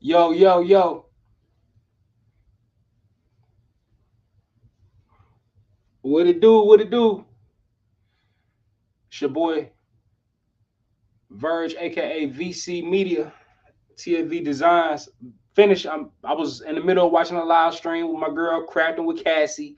Yo, yo, yo. What it do? What it do? It's your boy Verge, aka VC Media, TFV Designs. I was in the middle of watching a live stream with my girl crafting with Cassie.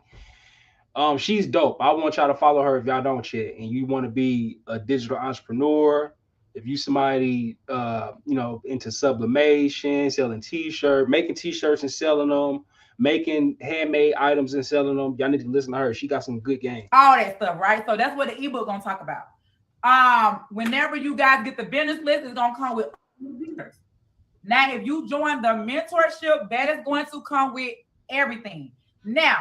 She's dope. I want y'all to follow her if y'all don't yet, and you want to be a digital entrepreneur. If you somebody into sublimation, selling t-shirt, making t-shirts and selling them, making handmade items and selling them, y'all need to listen to her. She got some good game. All that stuff, right? So that's what the ebook gonna talk about. Whenever you guys get the business list, it's gonna come with vendors. Now, if you join the mentorship, that is going to come with everything. Now,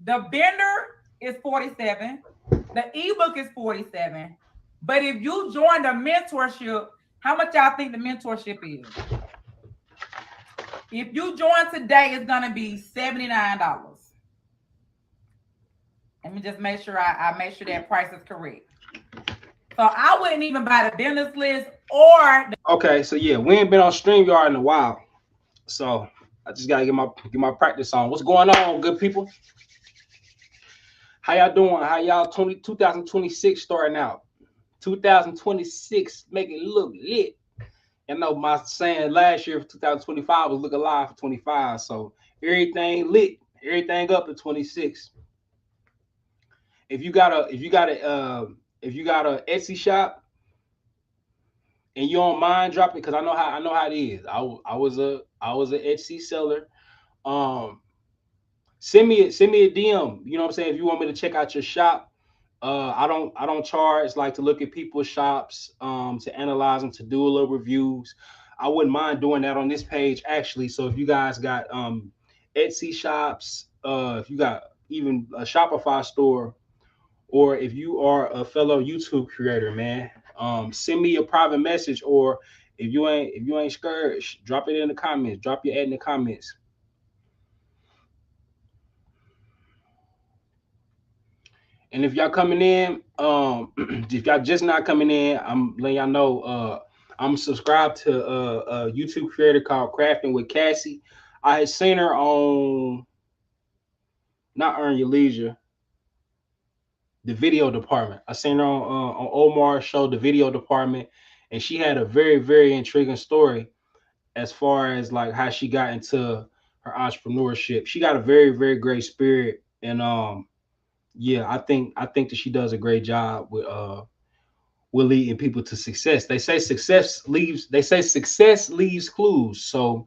the vendor is 47, the ebook is 47. But if you join the mentorship, how much y'all think the mentorship is? If you join today, it's gonna be $79. Let me just make sure I make sure that price is correct. So I wouldn't even buy the business list or Okay, so yeah, we ain't been on StreamYard in a while. So I just gotta get my practice on. What's going on, good people? How y'all doing? How y'all 2026 starting out? 2026 make it look lit. I know my saying last year for 2025 was look alive for 25. So everything lit, everything up to 26. If you got a Etsy shop and you don't mind dropping, because I know how it is. I was a Etsy seller. Um, send me a DM. You know what I'm saying? If you want me to check out your shop, I don't charge like to look at people's shops, to analyze them, to do a little reviews. I wouldn't mind doing that on this page actually. So if you guys got Etsy shops, if you got even a Shopify store, or if you are a fellow YouTube creator, man, send me a private message, or if you ain't scared, drop it in the comments. Drop your ad in the comments. And if y'all coming in, if y'all just not coming in, I'm letting y'all know. I'm subscribed to a YouTube creator called Crafting with Cassie. I had seen her on not Earn Your Leisure, the video department. I seen her on Omar's show, the video department, and she had a very very intriguing story as far as like how she got into her entrepreneurship. She got a very very great spirit, and yeah, I think that she does a great job with leading people to success. They say success leaves clues. So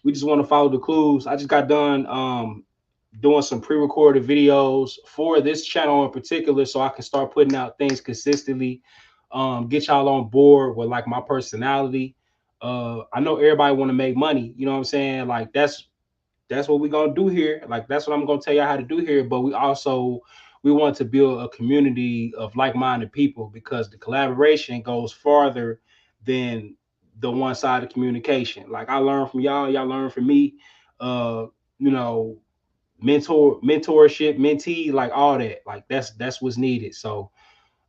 we just want to follow the clues. I just got done doing some pre-recorded videos for this channel in particular, so I can start putting out things consistently. Get y'all on board with like my personality. I know everybody want to make money. You know what I'm saying? Like that's what we're gonna do here. Like that's what I'm gonna tell y'all how to do here. But we want to build a community of like-minded people, because the collaboration goes farther than the one-sided communication. Like I learned from y'all, y'all learn from me. Uh, you know, mentorship, mentee, like all that. Like that's what's needed. So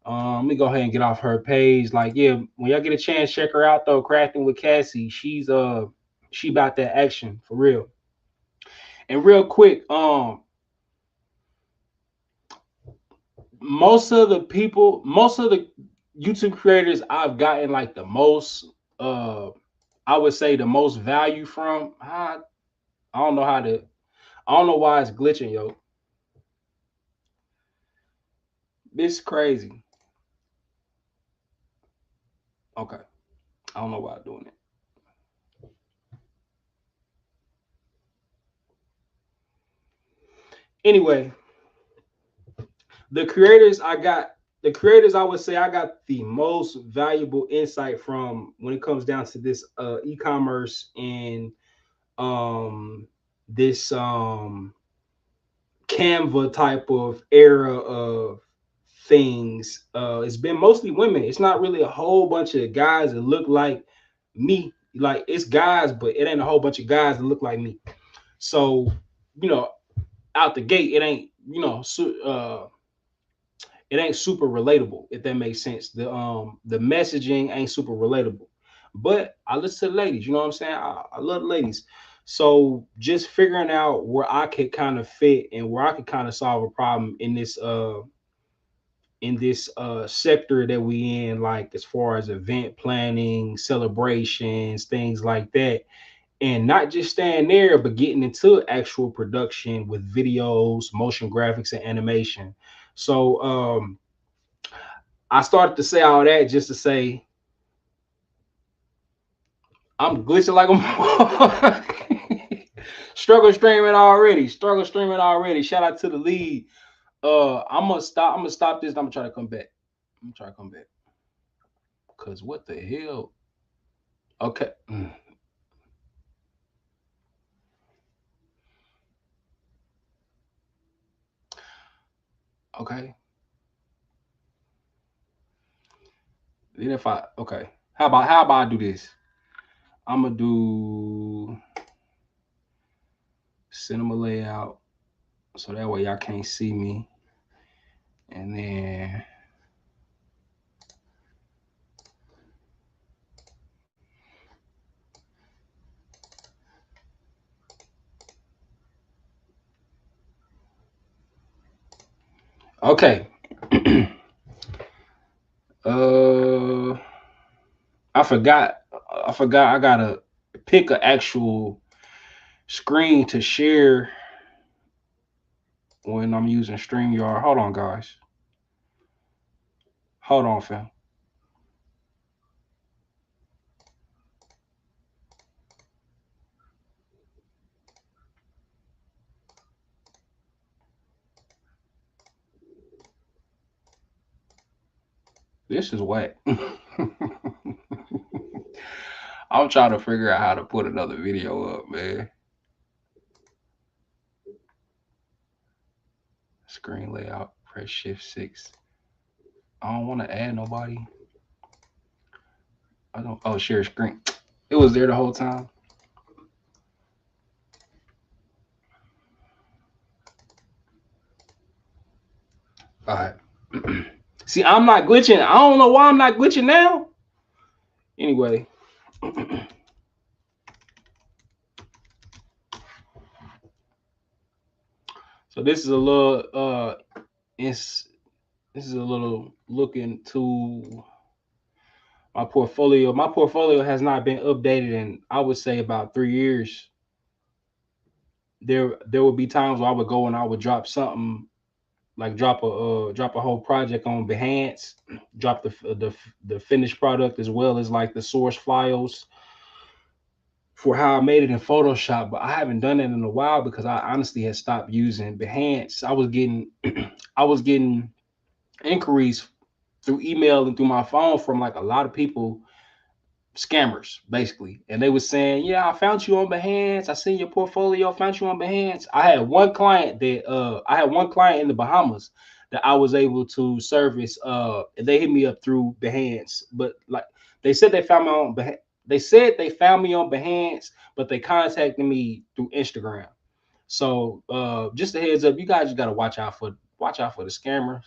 let me go ahead and get off her page. Like, yeah, when y'all get a chance, check her out though. Crafting with Cassie. She about that action for real. And real quick, most of the YouTube creators I've gotten like the most, uh, I would say the most value from. I don't know how to. I don't know why it's glitching, yo. This is crazy. Okay, I don't know why I'm doing it. Anyway, the creators I would say I got the most valuable insight from when it comes down to this e-commerce and um this Canva type of era of things. It's been mostly women. It's not really a whole bunch of guys that look like me. Like it's guys, but it ain't a whole bunch of guys that look like me. So, you know, out the gate, it ain't super relatable, if that makes sense. The messaging ain't super relatable. but I listen to the ladies. You know what I'm saying? I love the ladies. So just figuring out where I could kind of fit and where I could kind of solve a problem in this sector that we in, like as far as event planning, celebrations, things like that, and not just staying there, but getting into actual production with videos, motion graphics, and animation. So I started to say all that just to say I'm glitching like a struggle streaming already. Shout out to the lead. I'm gonna stop this. I'm gonna try to come back. I'm gonna try to come back. Cause what the hell? Okay. Okay. Then if I okay. How about I do this? I'm gonna do cinema layout so that way y'all can't see me. And then okay. uh I forgot. I forgot. I gotta pick an actual screen to share when I'm using StreamYard. Hold on, guys. Hold on, fam. This is whack. I'm trying to figure out how to put another video up, man. Screen layout. Press Shift 6. I don't want to add nobody. I don't. Oh, share screen. It was there the whole time. All right. See, I'm not glitching. I don't know why I'm not glitching now. Anyway. So this is a little it's this is a little look into my portfolio. My portfolio has not been updated in I would say about 3 years. There would be times where I would go and I would drop something like drop a whole project on Behance, drop the finished product as well as like the source files for how I made it in Photoshop, but I haven't done it in a while because I honestly had stopped using Behance. I was getting I was getting inquiries through email and through my phone from like a lot of people, scammers basically, and they were saying, "Yeah, I found you on Behance. I seen your portfolio. Found you on Behance." I had one client in the Bahamas that I was able to service. And they hit me up through Behance, but like they said they found me on Behance. They said they found me on Behance, but they contacted me through Instagram. So just a heads up, you guys just gotta watch out for the scammers.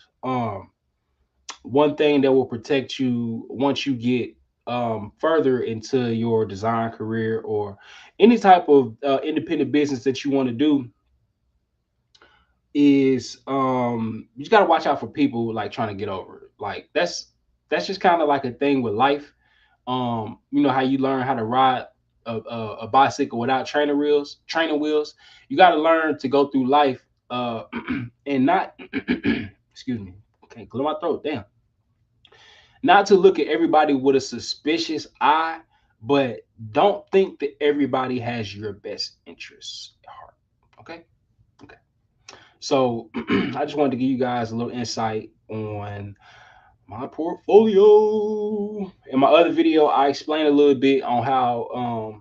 One thing that will protect you once you get further into your design career or any type of independent business that you want to do is you got to watch out for people like trying to get over it. Like that's just kind of like a thing with life. You know how you learn how to ride a bicycle without training wheels. You got to learn to go through life and not excuse me, can't clear my throat, damn, not to look at everybody with a suspicious eye, but don't think that everybody has your best interests at heart. Okay. Okay. So I just wanted to give you guys a little insight on my portfolio. In my other video, I explained a little bit on how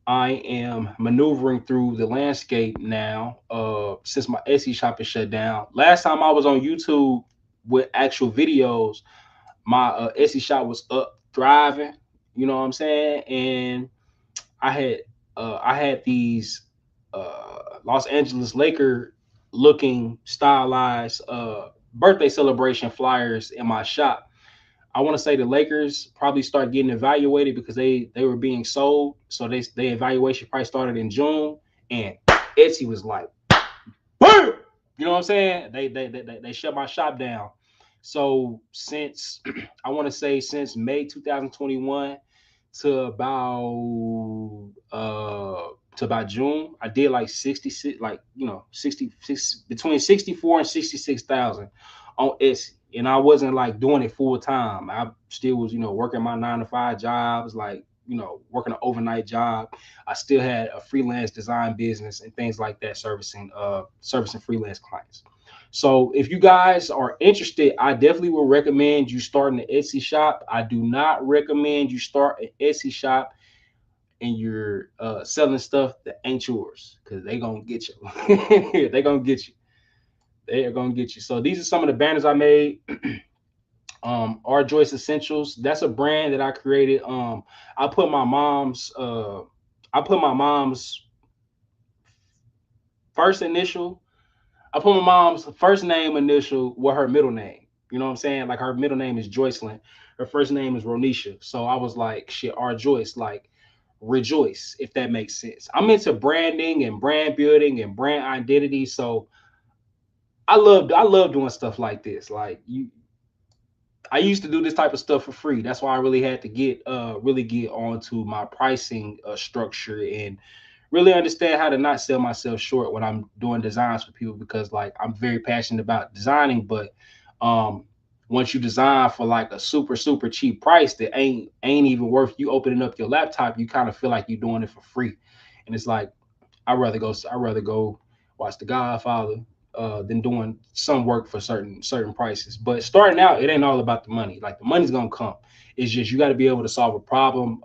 I am maneuvering through the landscape now since my Etsy shop is shut down. Last time I was on YouTube with actual videos, my Etsy shop was up, thriving. You know what I'm saying? And I had these Los Angeles Laker looking stylized birthday celebration flyers in my shop. I want to say the Lakers probably start getting evaluated because they were being sold. So they evaluation probably started in June, and Etsy was like, "Burn!" You know what I'm saying? They shut my shop down. So since I want to say since May 2021 to about June, I did like 66, like 66 between 64 and 66,000 on Etsy. And I wasn't like doing it full time. I still was, working my 9 to 5 jobs, like, working an overnight job. I still had a freelance design business and things like that, servicing freelance clients. So if you guys are interested, I definitely will recommend you starting an Etsy shop. I do not recommend you start an Etsy shop and you're selling stuff that ain't yours because they gonna get you. They gonna get you. They are gonna get you. So these are some of the banners I made. R Joyce Essentials. That's a brand that I created. I put my mom's first initial. I put my mom's first name initial with her middle name. You know what I'm saying? Like her middle name is Joycelyn. Her first name is Ronisha. So I was like, shit, R Joyce, like rejoice, if that makes sense. I'm into branding and brand building and brand identity. So I love doing stuff like this. Like I used to do this type of stuff for free. That's why I really had to really get onto my pricing structure and really understand how to not sell myself short when I'm doing designs for people because like I'm very passionate about designing, but um once you design for like a super cheap price that ain't even worth you opening up your laptop, you kind of feel like you're doing it for free. And it's like I'd rather go watch The Godfather than doing some work for certain prices. But starting out, it ain't all about the money. Like the money's gonna come. It's just you got to be able to solve a problem.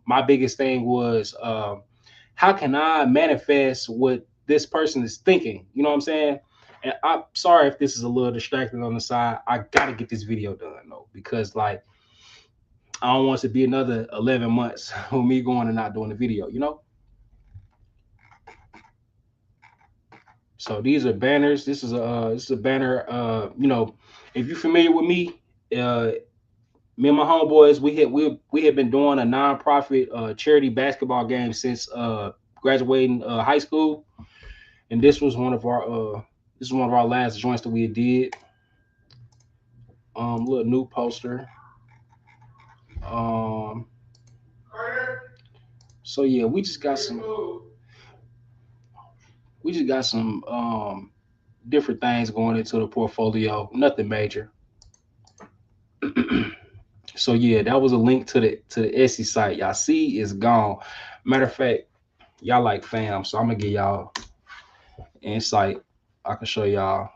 My biggest thing was how can I manifest what this person is thinking? You know what I'm saying? And I'm sorry if this is a little distracting on the side. I gotta get this video done though, because like I don't want it to be another 11 months of me going and not doing the video, you know? So these are banners. This is a banner. If you're familiar with me, me and my homeboys, we have been doing a nonprofit charity basketball game since graduating high school, and this is one of our last joints that we did. Little new poster. Um, so yeah, we just got some different things going into the portfolio. Nothing major. So yeah, that was a link to the Etsy site. Y'all see, it's gone. Matter of fact, y'all like fam, so I'm gonna give y'all insight. I can show y'all.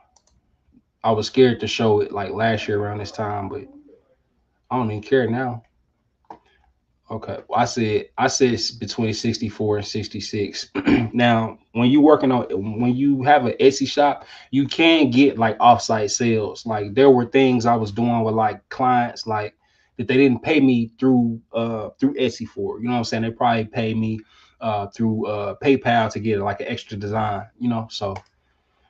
I was scared to show it like last year around this time, but I don't even care now. Okay, well, I said it's between 64 and 66. Now, when you have an Etsy shop, you can get like offsite sales. Like there were things I was doing with like clients like that they didn't pay me through Etsy for. You know what I'm saying? They probably pay me through PayPal to get like an extra design, So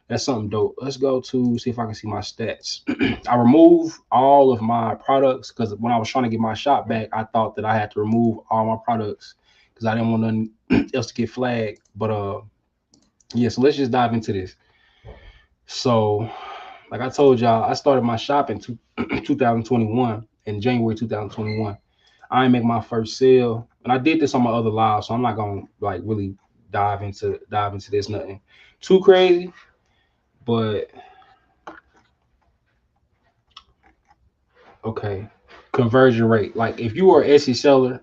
that's something dope. Let's go to see if I can see my stats. I remove all of my products because when I was trying to get my shop back, I thought that I had to remove all my products because I didn't want nothing else to get flagged. But yeah, so let's just dive into this. So, like I told y'all, I started my shop in 2021, in January 2021. I ain't make my first sale, and I did this on my other live, so I'm not gonna like really dive into this nothing too crazy. But okay, conversion rate. Like if you are an Etsy seller,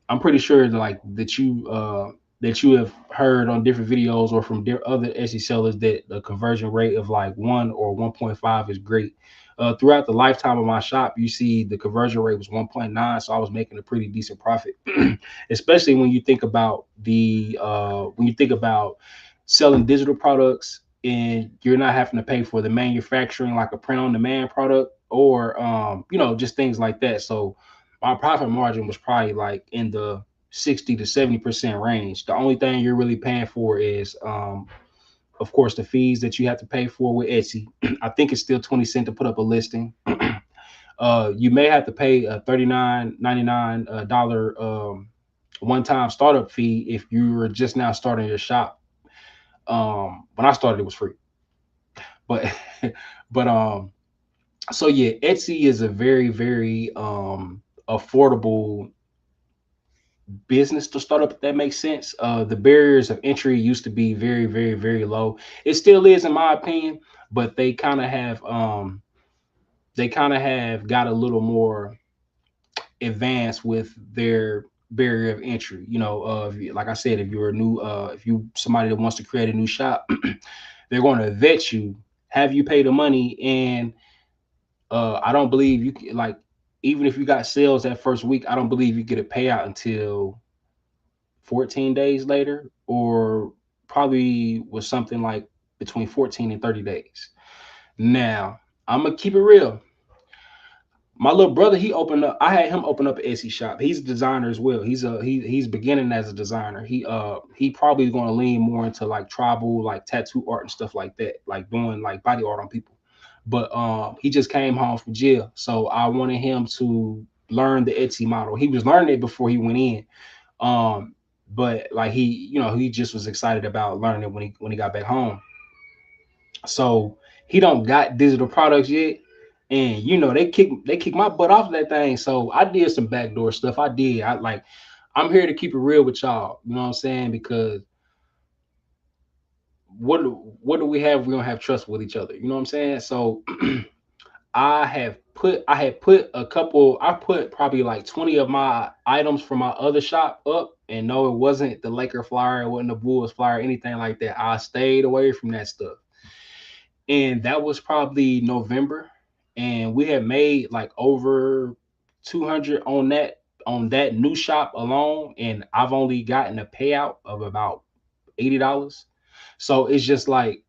I'm pretty sure that you have heard on different videos or from other Etsy sellers that the conversion rate of like 1 or 1.5 is great. Throughout the lifetime of my shop, you see the conversion rate was 1.9, so I was making a pretty decent profit, especially when you think about selling digital products and you're not having to pay for the manufacturing like a print on demand product or just things like that. So my profit margin was probably like in the 60 to 70% range. The only thing you're really paying for is of course the fees that you have to pay for with Etsy. I think it's still 20 cents to put up a listing. You may have to pay a $39.99 one-time startup fee if you were just now starting your shop. When I started, it was free, but but so yeah, Etsy is a very affordable business to start up, if that makes sense. The barriers of entry used to be very low. It still is, in my opinion, but they kind of have got a little more advanced with their barrier of entry. You know, like I said, if you're a new, if you somebody that wants to create a new shop, they're going to vet you, have you pay the money, and I don't believe you like, even if you got sales that first week, I don't believe you get a payout until 14 days later, or probably was something like between 14 and 30 days. Now, I'm gonna keep it real. My little brother, he opened up. I had him open up an Etsy shop. He's a designer as well. He's beginning as a designer. He probably going to lean more into like tribal, like tattoo art and stuff like that, like doing like body art on people. But he just came home from jail, so I wanted him to learn the Etsy model. He was learning it before he went in. But like he just was excited about learning it when he got back home. So he don't got digital products yet, and they kick my butt off that thing. So I did some backdoor stuff. I'm here to keep it real with y'all. You know what I'm saying? Because what do we have? We don't have trust with each other. You know what I'm saying? So I had put a couple. I put probably like 20 of my items from my other shop up, and no, it wasn't the Laker flyer, it wasn't the Bulls flyer, anything like that. I stayed away from that stuff, and that was probably November, and we had made like over 200 on that new shop alone, and I've only gotten a payout of about $80. So it's just like,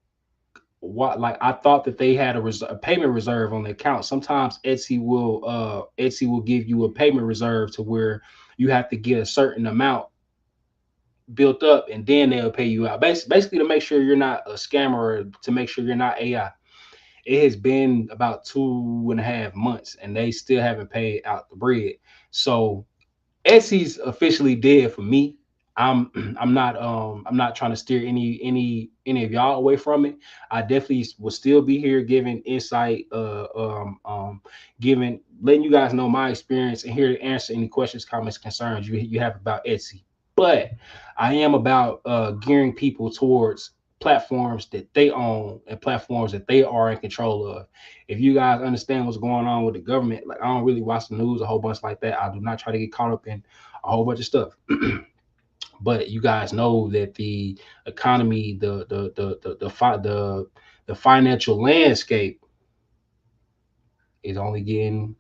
what, like I thought that they had a payment reserve on the account. Sometimes Etsy will give you a payment reserve to where you have to get a certain amount built up, and then they'll pay you out. Basically to make sure you're not a scammer, or to make sure you're not AI. It has been about 2.5 months, and they still haven't paid out the bread. So Etsy's officially dead for me. I'm I'm not trying to steer any of y'all away from it. I definitely will still be here giving insight, giving letting you guys know my experience, and here to answer any questions, comments, concerns you have about Etsy. But I am about gearing people towards platforms that they own and platforms that they are in control of. If you guys understand what's going on with the government, like I don't really watch the news a whole bunch like that. I do not try to get caught up in a whole bunch of stuff. But you guys know that the economy, the financial landscape it's only getting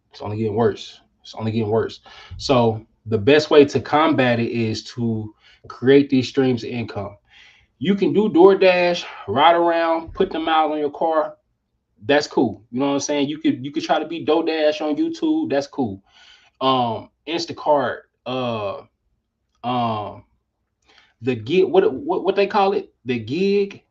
worse. It's only getting worse. So the best way to combat it is to create these streams of income. You can do DoorDash, ride around, put them out on your car. That's cool. You know what I'm saying? You could try to be DoorDash on YouTube. That's cool. Instacart, um, the gig, what they call it, the gig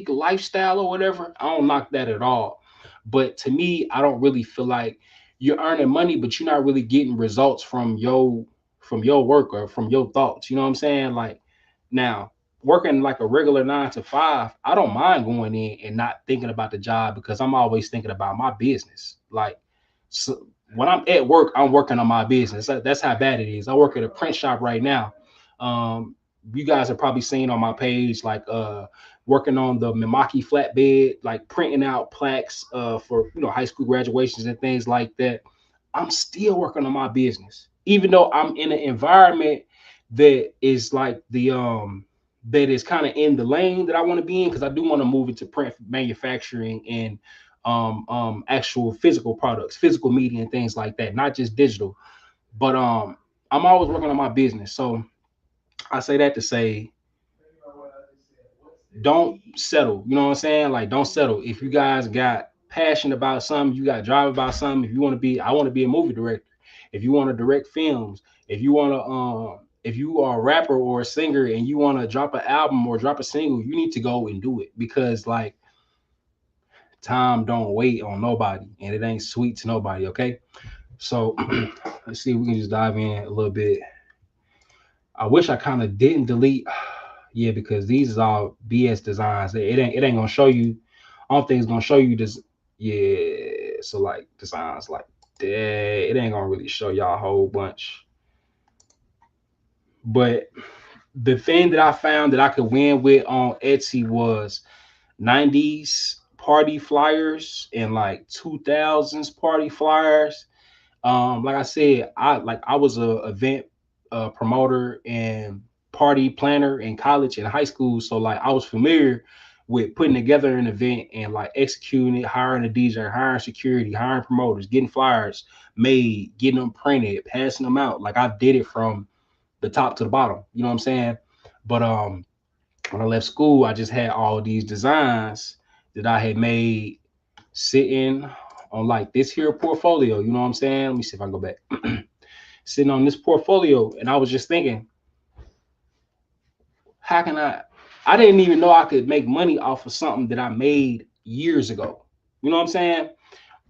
lifestyle or whatever. I don't knock that at all, but to me, I don't really feel like you're earning money, but you're not really getting results from your work or from your thoughts. You know what I'm saying? Like, now, working like a regular 9 to 5, I don't mind going in and not thinking about the job, because I'm always thinking about my business. Like, so when I'm at work, I'm working on my business. That's how bad it is. I work at a print shop right now. Um, you guys have probably seen on my page, like working on the Mimaki flatbed, like printing out plaques for high school graduations and things like that. I'm still working on my business, even though I'm in an environment that is like that is kind of in the lane that I want to be in, because I do want to move into print manufacturing and actual physical products, physical media and things like that, not just digital. But I'm always working on my business. So I say that to say, don't settle. You know what I'm saying? Like, don't settle. If you guys got passion about something, you got drive about something. If you want to be, I want to be a movie director. If you want to direct films, if you want to if you are a rapper or a singer and you want to drop an album or drop a single, you need to go and do it, because like Time don't wait on nobody, and it ain't sweet to nobody. Okay, so let's see if we can just dive in a little bit. I wish I kind of didn't delete. Yeah, because these is all BS designs. It ain't gonna show you. I don't think it's gonna show you this. Yeah, so like designs like that, it ain't gonna really show y'all a whole bunch. But the thing that I found that I could win with on Etsy was 90s party flyers and like 2000s party flyers. Like I said, I was a event promoter and party planner in college and high school, so like I was familiar with putting together an event and like executing it, hiring a DJ, hiring security, hiring promoters, getting flyers made, getting them printed, passing them out. Like I did it from the top to the bottom. You know what I'm saying? But when I left school, I just had all these designs that I had made sitting on like this here portfolio. You know what I'm saying? Let me see if I can go back. Sitting on this portfolio, and I was just thinking, how can I didn't even know I could make money off of something that I made years ago. You know what I'm saying?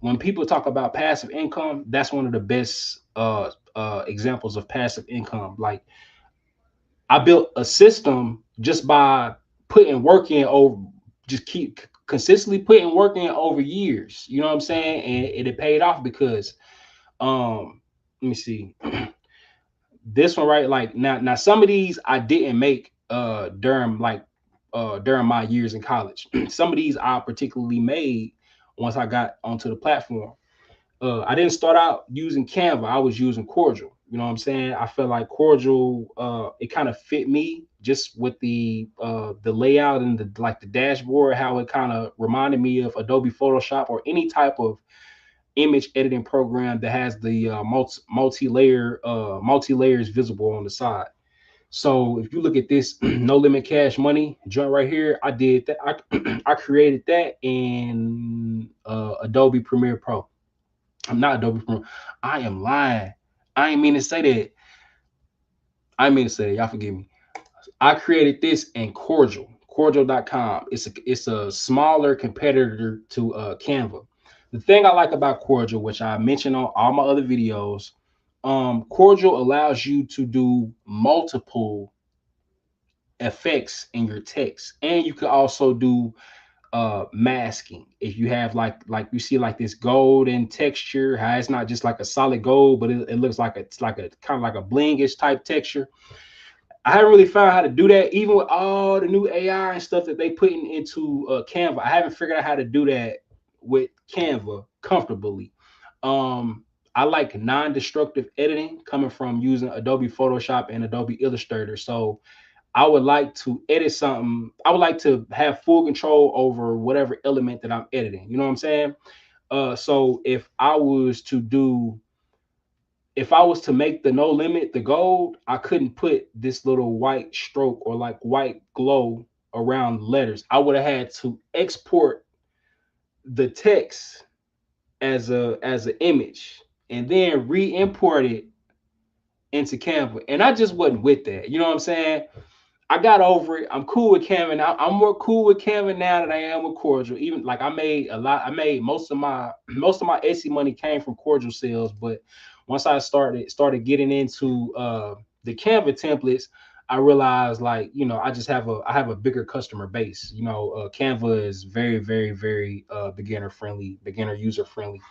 When people talk about passive income, that's one of the best examples of passive income. Like I built a system just by putting work in over, just keep consistently putting work in over years. You know what I'm saying? And it paid off because let me see. This one right, like now some of these I didn't make during my years in college. Some of these I particularly made once I got onto the platform. I didn't start out using Canva. I was using Cordial. You know what I'm saying? I felt like Cordial, it kind of fit me just with the layout and the like the dashboard, how it kind of reminded me of Adobe Photoshop or any type of image editing program that has the multi layers visible on the side. So if you look at this no limit cash money joint right here, I did that. I created that in Adobe Premiere Pro. I'm not Adobe Premiere. I am lying. I ain't mean to say that. I mean to say that. Y'all forgive me. I created this in Cordial, cordial.com. It's a smaller competitor to Canva. The thing I like about Cordial, which I mentioned on all my other videos, Cordial allows you to do multiple effects in your text, and you can also do masking. If you have like you see like this golden texture, how it's not just like a solid gold, but it looks like it's like a kind of like a blingish type texture. I haven't really found how to do that, even with all the new AI and stuff that they putting into Canva. I haven't figured out how to do that with Canva comfortably. I like non-destructive editing coming from using Adobe Photoshop and Adobe Illustrator. So I would like to edit something. I would like to have full control over whatever element that I'm editing. You know what I'm saying? So if I was to make the no limit the gold, I couldn't put this little white stroke or like white glow around letters. I would have had to export the text as an image and then re-import it into Canva. And I just wasn't with that. You know what I'm saying? I got over it. I'm cool with Canva now. I'm more cool with Canva now than I am with Cordial. Even like I made a lot. I made most of my Etsy money came from Cordial sales. But once I started getting into the Canva templates, I realized like I have a bigger customer base. Canva is very very very beginner friendly, beginner user friendly.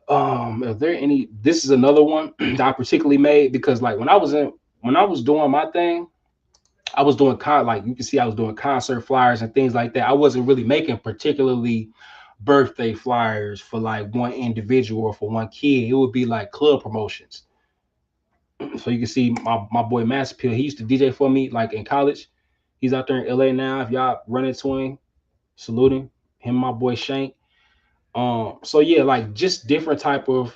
Are there any? This is another one that I particularly made because like when I was doing my thing. I was doing like you can see I was doing concert flyers and things like that. I wasn't really making particularly birthday flyers for like one individual or for one kid. It would be like club promotions. So you can see my boy Mass Pill. He used to DJ for me like in college. He's out there in LA now. If y'all run into him, salute him. Him, my boy Shank. So yeah, like just different type of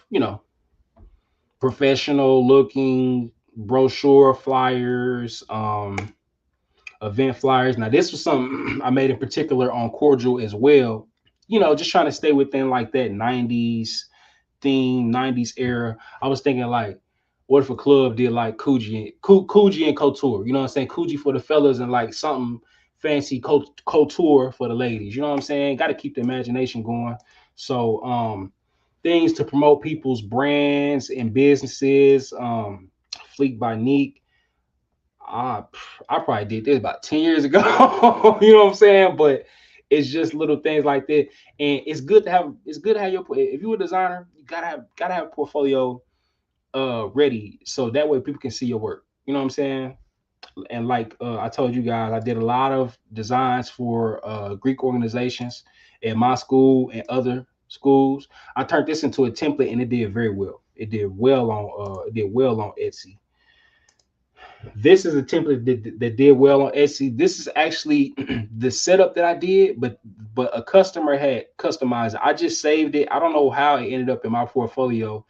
professional looking brochure flyers. Event flyers. Now, this was something I made in particular on Cordial as well. Just trying to stay within like that 90s theme, 90s era. I was thinking like, what if a club did like Coogee and Couture? You know what I'm saying? Coogee for the fellas and like something fancy couture for the ladies. You know what I'm saying? Got to keep the imagination going. So things to promote people's brands and businesses. Fleek by Neek. I probably did this about 10 years ago. You know what I'm saying? But it's just little things like that. And it's good to have your, if you're a designer, you gotta have a portfolio ready, so that way people can see your work. You know what I'm saying? And like I told you guys, I did a lot of designs for Greek organizations at my school and other schools. I turned this into a template and it did very well. It did well on Etsy. This is a template that did well on Etsy. This is actually the setup that I did, but a customer had customized it. I just saved it. I don't know how it ended up in my portfolio,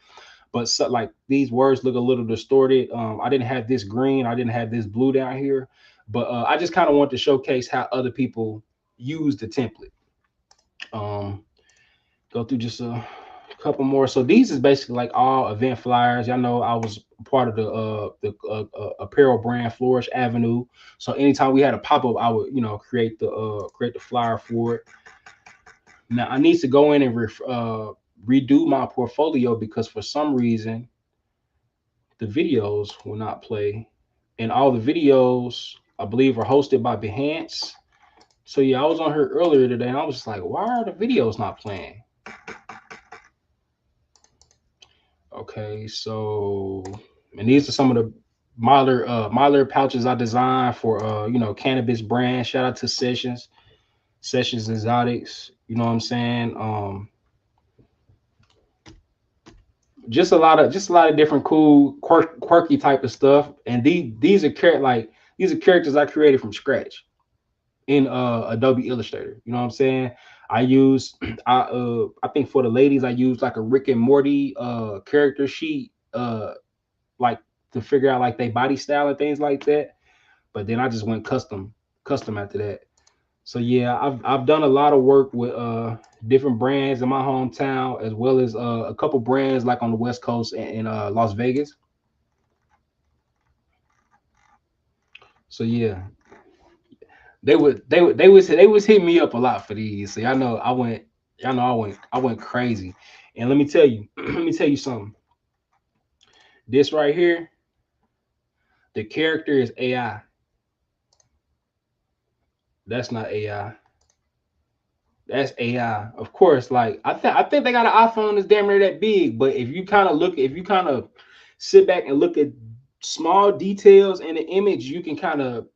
but so, like, these words look a little distorted. I didn't have this green. I didn't have this blue down here, but I just kind of want to showcase how other people use the template. Go through just a couple more. So these is basically like all event flyers. Y'all know I was part of the apparel brand Flourish Avenue. So anytime we had a pop-up, I would, create the flyer for it. Now I need to go in and redo my portfolio because for some reason the videos will not play, and all the videos I believe are hosted by Behance. So yeah, I was on here earlier today and I was just like, why are the videos not playing? Okay, so, and these are some of the Myler pouches I designed for cannabis brand. Shout out to Sessions Exotics. You know what I'm saying? Just a lot of different cool quirky type of stuff. And these are characters I created from scratch in Adobe Illustrator. You know what I'm saying? I think for the ladies, I used like a Rick and Morty character sheet, like to figure out like their body style and things like that. But then I just went custom after that. So yeah, I've done a lot of work with different brands in my hometown, as well as a couple brands like on the West Coast and Las Vegas. So yeah. They was hitting me up a lot for these. So I went crazy. And let me tell you something. This right here, the character is AI. That's not AI. That's AI. Of course, like I think they got an iPhone that's damn near that big. But if you kind of sit back and look at small details in the image, you can kind of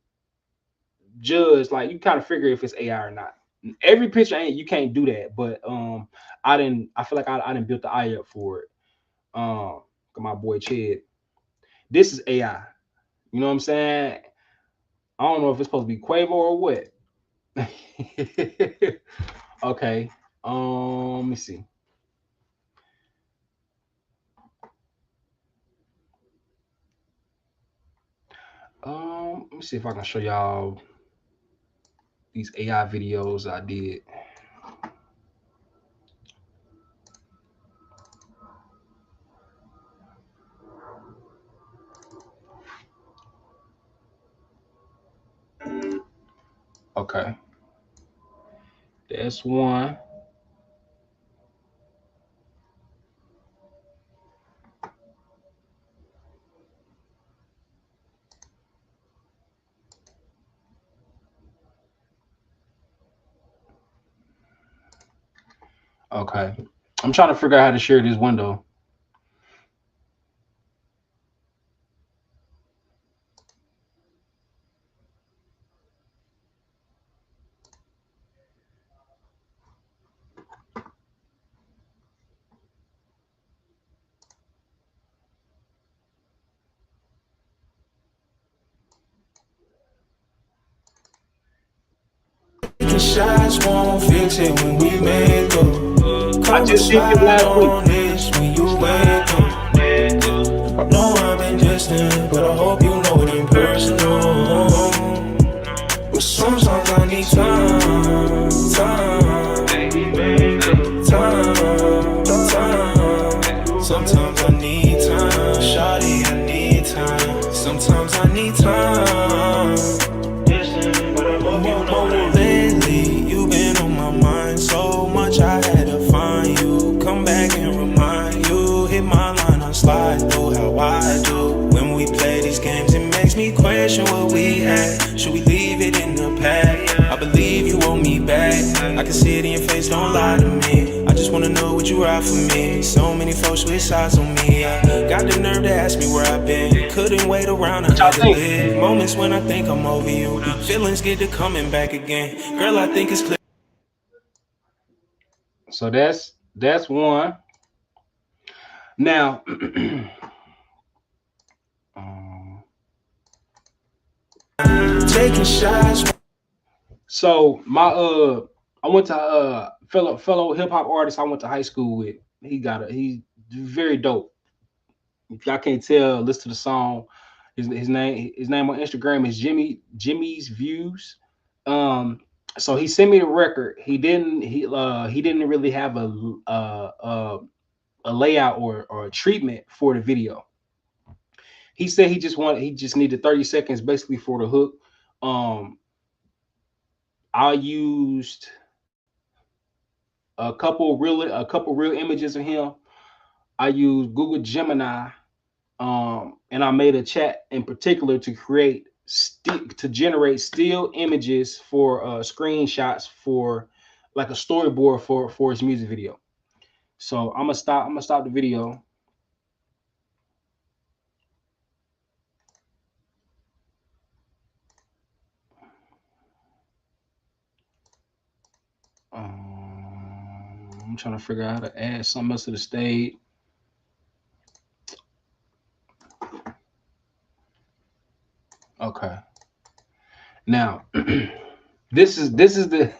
judge, like you kind of figure if it's AI or not. Every picture you can't do that, but I feel like I didn't build the eye up for it. My boy Chad. This is AI. You know what I'm saying? I don't know if it's supposed to be Quavo or what. Okay. Let me see. Let me see if I can show y'all these AI videos I did. Okay. That's one. Okay. I'm trying to figure out how to share this window. Shots won't fix it when we make up. I just did it last week. When you wake up. No, I've been distant, but I hope you know it ain't personal. But sometimes I need time. Sometimes I need time. Shawty, I need time. Sometimes I need time. Distant, but I hope you know. how I do. When we play these games, it makes me question what we had. Should we leave it in the past? I believe you want me back. I can see it in your face, don't lie to me. I just wanna know what you ride for me. So many folks switch sides on me. I got the nerve to ask me where I've been. Couldn't wait around, I had to live. Moments when I think I'm over you. Feelings get to coming back again. Girl, I think it's clear. So that's one. Now, Taking shots. so my I went to fellow hip hop artist I went to high school with. He's very dope. If y'all can't tell, listen to the song. His name on Instagram is Jimmy's Views. Um, so he sent me the record. He didn't really have a layout or a treatment for the video. He said he just needed 30 seconds basically for the hook. Um, I used a couple real images of him. I used Google Gemini, and I made a chat in particular to to generate still images for screenshots for like a storyboard for his music video. So I'm gonna stop the video. I'm trying to figure out how to add something else to the stage. Okay. Now, this is the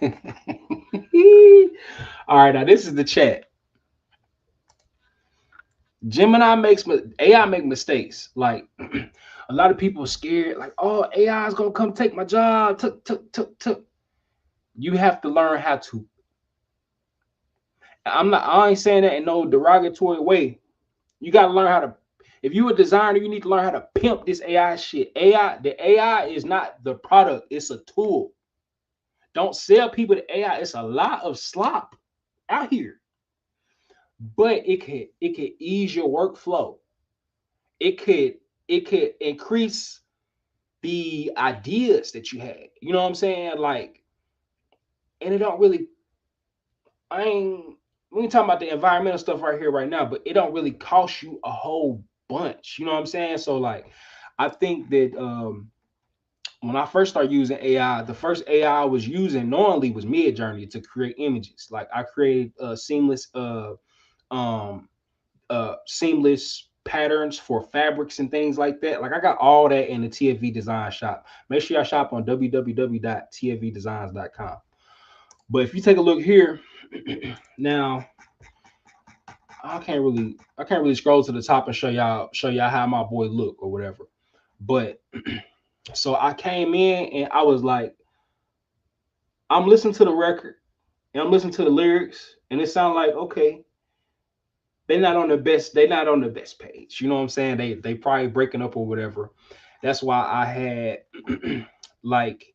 all right. Now this is the chat. AI make mistakes. Like a lot of people are scared. Like, oh, AI is gonna come take my job. Tuck. You have to learn how to. I ain't saying that in no derogatory way. You got to learn how to. If you a designer, you need to learn how to pimp this AI shit. The AI is not the product, it's a tool. Don't sell people to AI. It's a lot of slop out here. But it could ease your workflow. It could increase the ideas that you had. You know what I'm saying? Like, and it don't really I ain't we ain't talking about the environmental stuff right here right now, but it don't really cost you a whole bunch. You know what I'm saying? So like I think that when I first started using AI, the first AI I was using knowingly was Midjourney to create images. Like I created um seamless patterns for fabrics and things like that. Like I got all that in the TFV design shop. Make sure y'all shop on www.tfvdesigns.com. But if you take a look here, now I can't really scroll to the top and show y'all how my boy look or whatever. But so I came in and I was like, I'm listening to the record and I'm listening to the lyrics, and it sounds like okay, they're not on the best page. You know what I'm saying? They probably breaking up or whatever. That's why I had like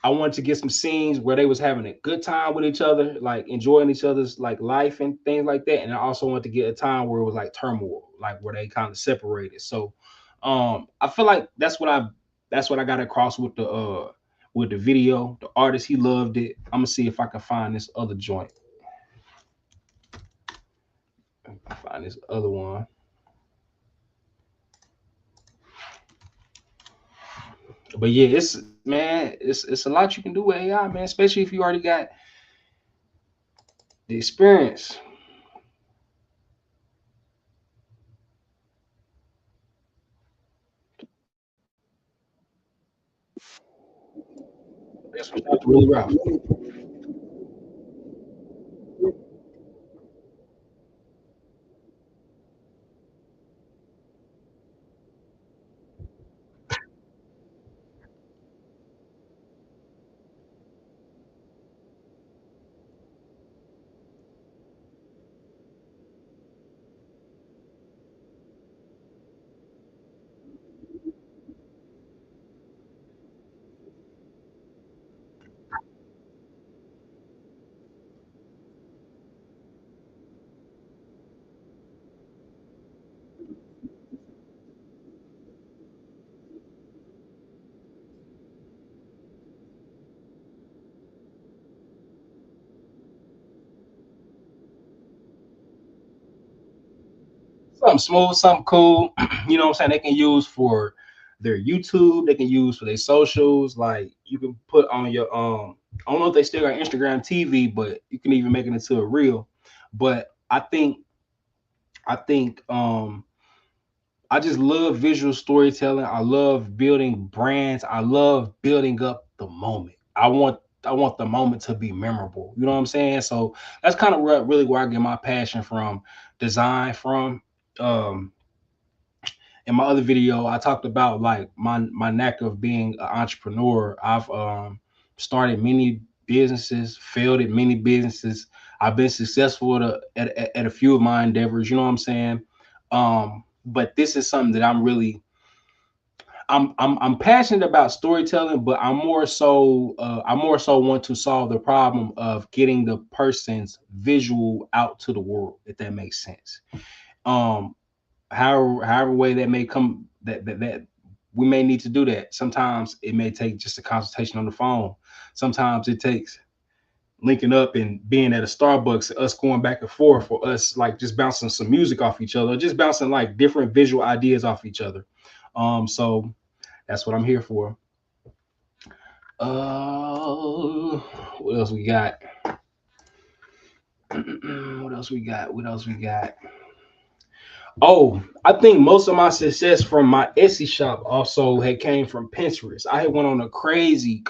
I wanted to get some scenes where they was having a good time with each other, like enjoying each other's like life and things like that. And I also wanted to get a time where it was like turmoil, like where they kind of separated. So I feel like that's what I got across with the video. The artist, he loved it. I'm gonna see if I can find this other joint. Find this other one. But yeah, it's a lot you can do with AI, man, especially if you already got the experience. That's what's really rough. something smooth, something cool. You know what I'm saying? They can use for their YouTube, they can use for their socials. Like you can put on your I don't know if they still got Instagram TV, but you can even make it into a reel. But I think I just love visual storytelling. I love building brands. I love building up the moment. I want the moment to be memorable. You know what I'm saying? So that's kind of where I get my passion from, design from. Um, in my other video, I talked about like my knack of being an entrepreneur. I've started many businesses, failed at many businesses. I've been successful at a few of my endeavors. You know what I'm saying? But this is something that I'm passionate about storytelling, but I more so want to solve the problem of getting the person's visual out to the world, if that makes sense. Um, however way that may come, that we may need to do that. Sometimes it may take just a consultation on the phone. Sometimes it takes linking up and being at a Starbucks, us going back and forth, for us like just bouncing some music off each other, just bouncing like different visual ideas off each other. So that's what I'm here for. Uh, what else we got? What else we got? What else we got? Oh, I think most of my success from my Etsy shop also had came from Pinterest. I had went on a crazy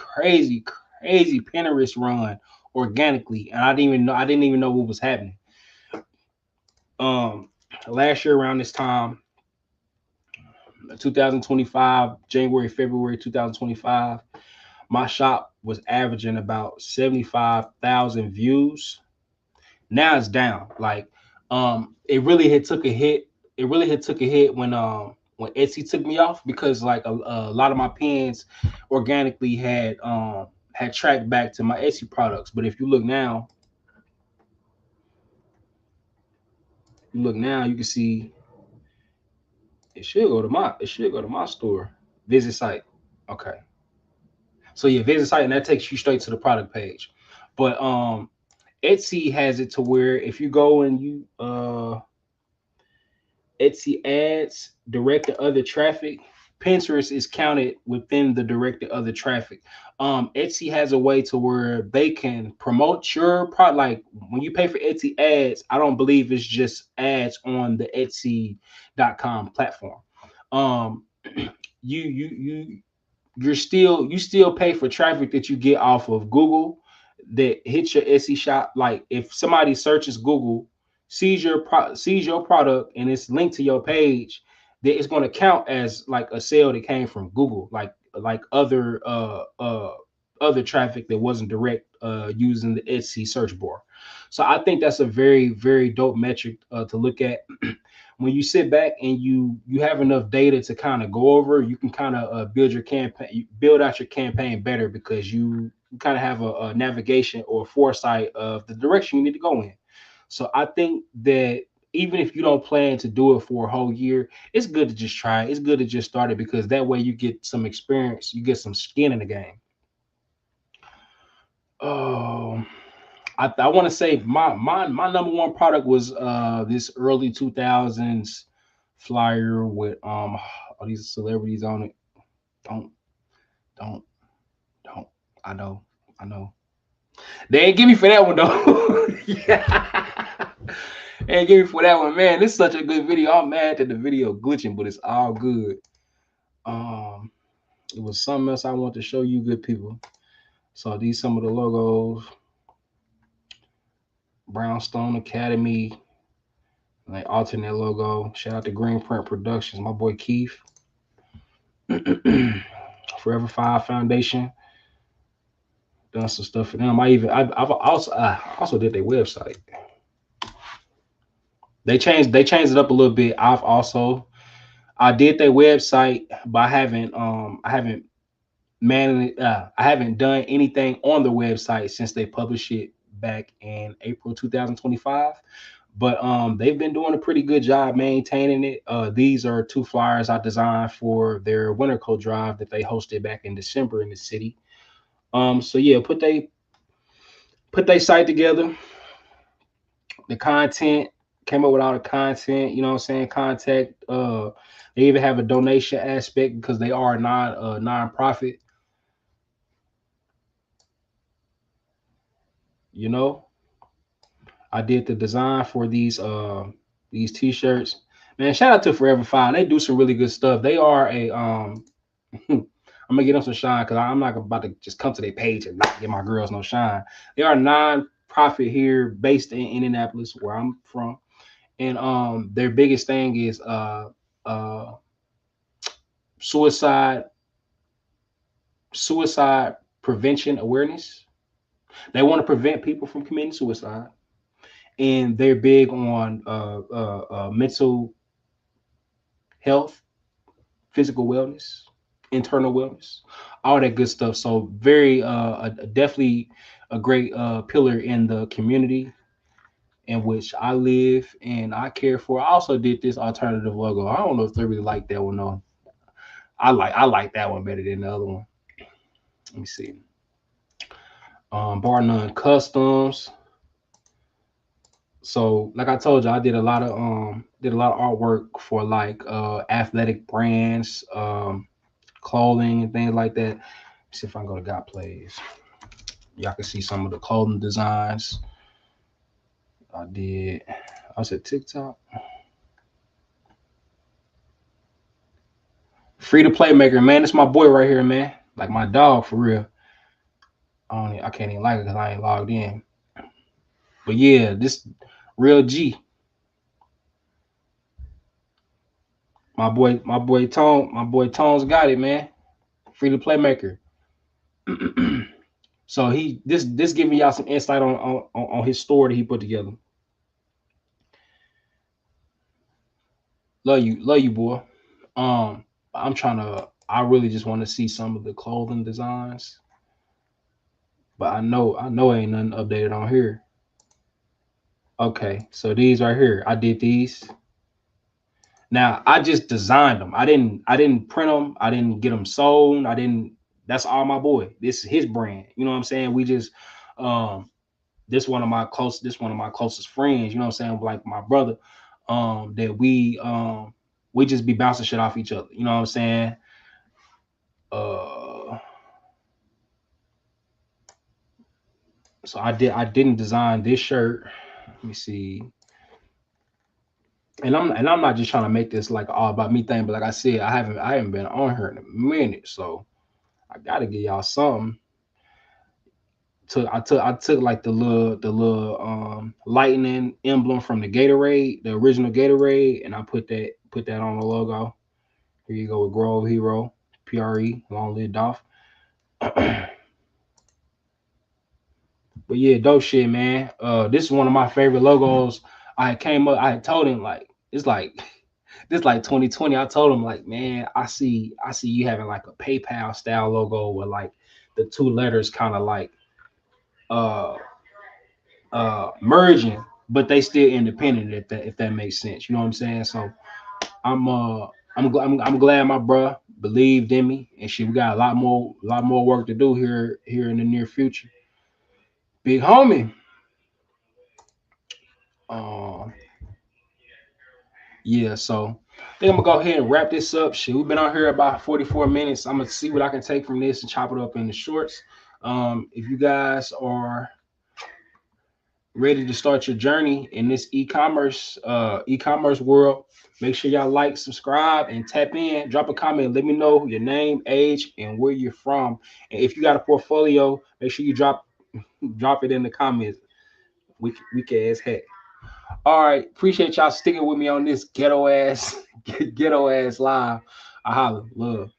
Pinterest run organically, and I didn't even know what was happening. Um, Last year around this time, 2025, January, February 2025, my shop was averaging about 75,000 views. Now it's down. Like, it really had took a hit. It really had took a hit when Etsy took me off, because like a lot of my pins organically had tracked back to my Etsy products. But if you look now, you can see it should go to my store. Visit site. Okay. So yeah, visit site, and that takes you straight to the product page. But Etsy has it to where if you go and you Etsy ads direct to other traffic, Pinterest is counted within the direct to other traffic. Etsy has a way to where they can promote your product. Like when you pay for Etsy ads, I don't believe it's just ads on the Etsy.com platform. Um, you you still pay for traffic that you get off of Google that hits your Etsy shop. Like if somebody searches Google, sees your product, and it's linked to your page, that it's going to count as like a sale that came from Google, like other traffic that wasn't direct using the Etsy search bar. So I think that's a very dope metric to look at. When you sit back and you have enough data to kind of go over, you can kind of build out your campaign better, because you kind of have a navigation or a foresight of the direction you need to go in. So I think that even if you don't plan to do it for a whole year, it's good to just try it. It's good to just start it, because that way you get some experience, you get some skin in the game. Oh, I want to say my number one product was this early 2000s flyer with all these celebrities on it. Don't don't don't. I know, I know. They ain't give me for that one though. Yeah. They ain't give me for that one, man. This is such a good video. I'm mad that the video glitching, but it's all good. Um, it was something else I want to show you, good people. So these some of the logos. Brownstone Academy, like alternate logo. Shout out to Green Print Productions, my boy Keith. Forever Five Foundation. Done some stuff for them. I also did their website. They changed it up a little bit. I did their website, but I haven't done anything on the website since they published it back in April 2025. But they've been doing a pretty good job maintaining it. These are two flyers I designed for their winter coat drive that they hosted back in December in the city. So yeah, put they site together, the content. came up with all the content, you know what I'm saying? Contact. They even have a donation aspect because they are non-profit, you know. I did the design for these t-shirts. Man, shout out to Forever Fine. They do some really good stuff. They are a I'm gonna get them some shine because I'm not about to just come to their page and not get my girls no shine. They are non-profit here based in Indianapolis, where I'm from. And their biggest thing is uh suicide suicide prevention awareness. They want to prevent people from committing suicide, and they're big on mental health, physical wellness, internal wellness, all that good stuff. So very definitely a great pillar in the community in which I live and I care for. I also did this alternative logo. I don't know if they really like that one though. I like that one better than the other one. Let me see. Bar none customs. So like I told you, I did a lot of artwork for like athletic brands, clothing and things like that. Let's see if I can go to God Plays. Y'all can see some of the clothing designs I did. I was at TikTok. Free to Playmaker, man. It's my boy right here, man. Like my dog for real. I can't even like it because I ain't logged in. But yeah, this real G. My boy Tone's got it, man. Free to Playmaker. So this giving y'all some insight on his story that he put together. Love you, boy. I really just want to see some of the clothing designs, but I know ain't nothing updated on here. Okay, so these right here, I did these. Now I just designed them. I didn't print them. I didn't get them sold. I didn't. That's all my boy. This is his brand. You know what I'm saying? We just um this one of my closest friends. You know what I'm saying? Like my brother. That we just be bouncing shit off each other. You know what I'm saying? Uh, so I didn't design this shirt. Let me see. And I'm not just trying to make this like all about me thing, but like I said, I haven't been on here in a minute, so I gotta give y'all something. I took like the little lightning emblem from the Gatorade, the original Gatorade, and I put that on the logo. Here you go with Grove Hero, PRE, long lived off. But yeah, dope shit, man. This is one of my favorite logos. I had told him like it's like this like 2020. I told him like, man, I see you having like a PayPal style logo with like the two letters kind of like uh merging, but they still independent if that makes sense. You know what I'm saying? So I'm uh I'm glad my bruh believed in me and shit. We got a lot more work to do here in the near future. Big homie. Um yeah, so I think I'm gonna go ahead and wrap this up. Shit, we've been on here about 44 minutes. I'm gonna see what I can take from this and chop it up into shorts. If you guys are ready to start your journey in this e-commerce world, make sure y'all like, subscribe, and tap in. Drop a comment. Let me know your name, age, and where you're from. And if you got a portfolio, make sure you drop it in the comments. Weak ass heck. All right, appreciate y'all sticking with me on this ghetto ass ghetto ass live. I holla, love.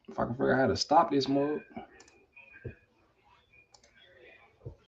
If I can figure out how to stop this mode.